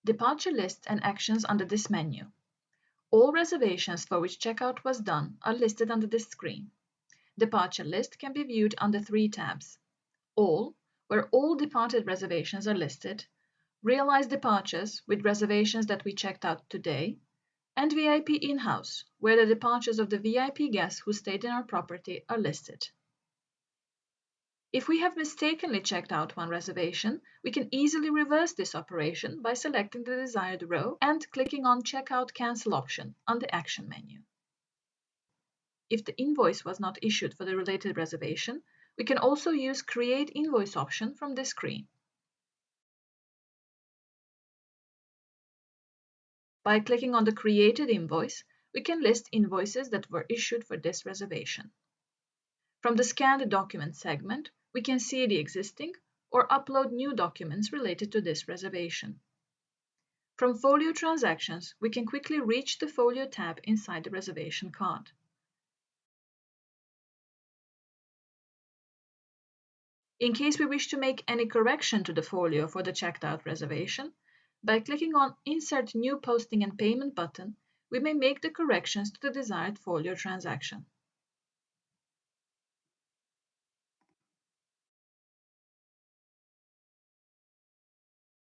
Departure lists and actions under this menu. All reservations for which checkout was done are listed under this screen. Departure list can be viewed under 3 tabs: All, where all departed reservations are listed, Realized departures with reservations that we checked out today, and VIP in-house, where the departures of the VIP guests who stayed in our property are listed. If we have mistakenly checked out one reservation, we can easily reverse this operation by selecting the desired row and clicking on Checkout Cancel option on the Action menu. If the invoice was not issued for the related reservation, we can also use Create Invoice option from this screen. By clicking on the created invoice, we can list invoices that were issued for this reservation. From the Scan the Document segment, we can see the existing or upload new documents related to this reservation. From Folio Transactions, we can quickly reach the Folio tab inside the reservation card. In case we wish to make any correction to the folio for the checked out reservation, by clicking on Insert New Posting and Payment button, we may make the corrections to the desired folio transaction.